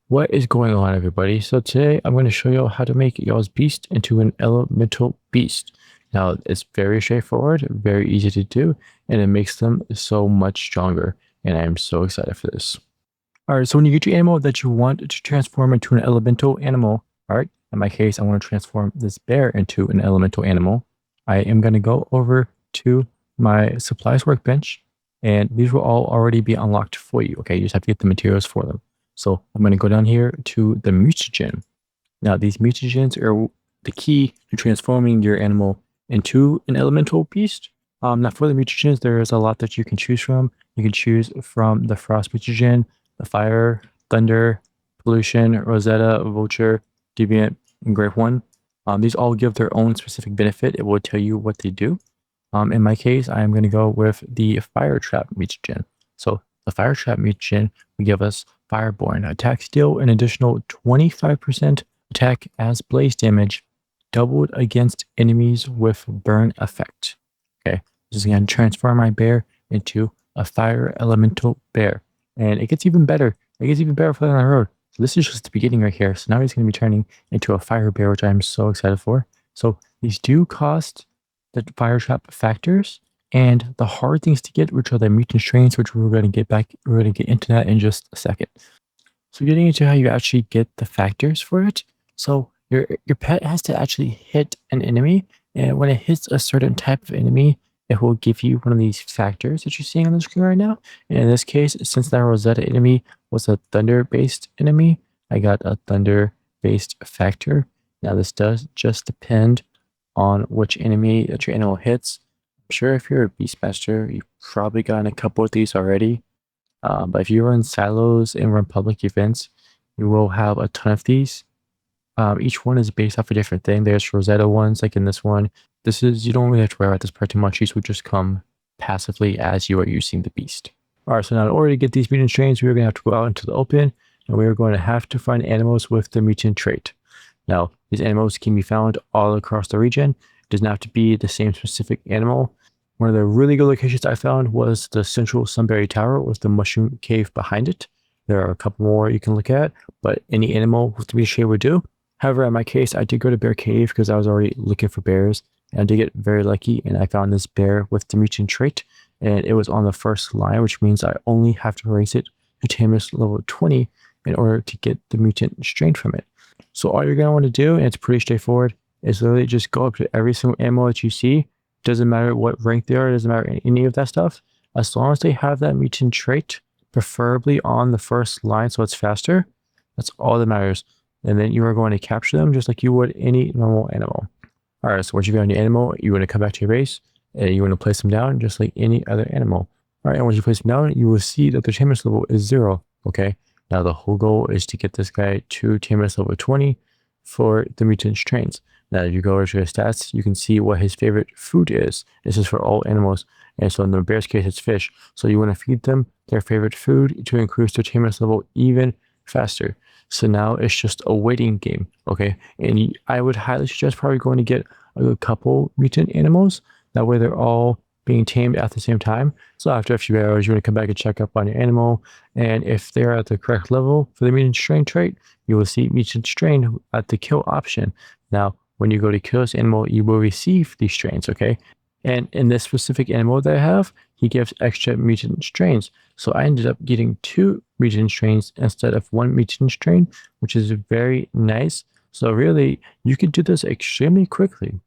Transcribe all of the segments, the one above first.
What is going on, everybody? So today I'm going to show you how to make y'all's beast into an elemental beast. Now, it's very straightforward, very easy to do, and it makes them so much stronger. And I am so excited for this. All right, so when you get your animal that you want to transform into an elemental animal, all right, in my case, I want to transform this bear into an elemental animal. I am going to go over to my supplies workbench, and these will all already be unlocked for you. Okay, you just have to get the materials for them. So I'm going to go down here to the mutagen. Now, these mutagens are the key to transforming your animal into an elemental beast. Now, for the mutagens, there is a lot that you can choose from. You can choose from the frost mutagen, the fire, thunder, pollution, rosetta, vulture, deviant, and grave one. These all give their own specific benefit. It will tell you what they do. In my case, I am going to go with the fire trap mutagen. So the fire trap mutagen will give us Fireborn. Attacks deal an additional 25% attack as blaze damage, doubled against enemies with burn effect. Okay, this is going to transform my bear into a fire elemental bear. And it gets even better. It gets even better further down the road. So this is just the beginning right here. So now he's going to be turning into a fire bear, which I'm so excited for. So these do cost the fire trap factors, and the hard things to get, which are the mutant strains, which we're going to get back. We're going to get into that in just a second. So getting into how you actually get the factors for it. So your pet has to actually hit an enemy, and when it hits a certain type of enemy, it will give you one of these factors that you're seeing on the screen right now. And in this case, since that Rosetta enemy was a thunder-based enemy, I got a thunder-based factor. Now this does just depend on which enemy that your animal hits. I'm sure if you're a Beastmaster, you've probably gotten a couple of these already. But if you run silos and run public events, you will have a ton of these. Each one is based off a different thing. There's Rosetta ones, like in this one. This is, you don't really have to worry about this part too much. These will just come passively as you are using the beast. All right, so now in order to get these mutant strains, we're going to have to go out into the open, and we're going to have to find animals with the mutant trait. Now, these animals can be found all across the region. It doesn't have to be the same specific animal. One of the really good locations I found was the central Sunbury Tower with the mushroom cave behind it. There are a couple more you can look at, but any animal with the mutant trait would do. However, in my case, I did go to Bear Cave because I was already looking for bears, and I did get very lucky, and I found this bear with the mutant trait, and it was on the first line, which means I only have to raise it to Tamus level 20 in order to get the mutant strain from it. So all you're going to want to do, and it's pretty straightforward, is literally just go up to every single animal that you see. Doesn't matter what rank they are, doesn't matter any of that stuff. As long as they have that mutant trait, preferably on the first line so it's faster, that's all that matters. And then you are going to capture them just like you would any normal animal. All right, so once you've got your animal, you want to come back to your base, and you want to place them down just like any other animal. All right, and once you place them down, you will see that the Tamus level is 0, okay? Now the whole goal is to get this guy to Tamus level 20 for the mutant strains. Now if you go over to his stats, you can see what his favorite food is. This is for all animals, and so in the bear's case, it's fish. So you want to feed them their favorite food to increase their Tamus level even faster. So now it's just a waiting game, okay? And I would highly suggest probably going to get a couple mutant animals. That way they're all being tamed at the same time. So after a few hours, you want to come back and check up on your animal. And if they're at the correct level for the mutant strain trait, you will see mutant strain at the kill option. Now, when you go to kill this animal, you will receive these strains, okay? And in this specific animal that I have, he gives extra mutant strains. So I ended up getting 2 mutant strains instead of 1 mutant strain, which is very nice. So really, you can do this extremely quickly.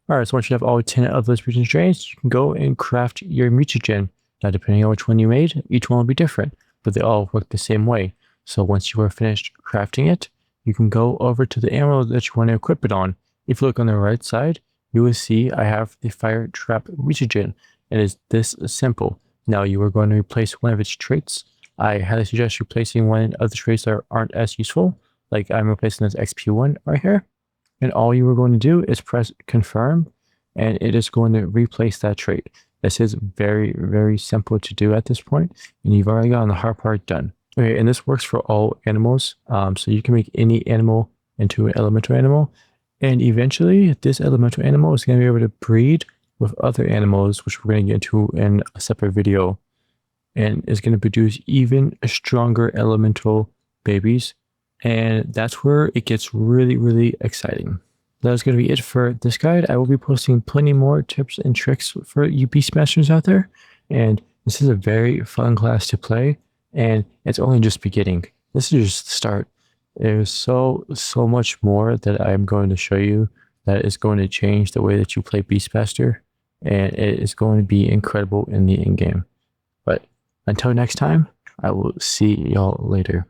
All right, so once you have all 10 of those mutant strains, you can go and craft your mutagen. Now, depending on which one you made, each one will be different, but they all work the same way. So once you are finished crafting it, you can go over to the animal that you want to equip it on. If you look on the right side, you will see I have the fire trap mutagen. It is this simple. Now you are going to replace one of its traits. I highly suggest replacing one of the traits that aren't as useful. Like I'm replacing this XP1 right here. And all you are going to do is press confirm, and it is going to replace that trait. This is very, very simple to do at this point, and you've already gotten the hard part done. Okay, and this works for all animals. So you can make any animal into an elemental animal. And eventually, this elemental animal is going to be able to breed with other animals, which we're going to get into in a separate video. And is going to produce even stronger elemental babies And that's where it gets really, really exciting. That's going to be it for this guide. I will be posting plenty more tips and tricks for you Beast Masters out there. And this is a very fun class to play. And it's only just beginning. This is just the start. There's so much more that I'm going to show you that is going to change the way that you play Beastmaster, and it is going to be incredible in the in game. But until next time, I will see y'all later.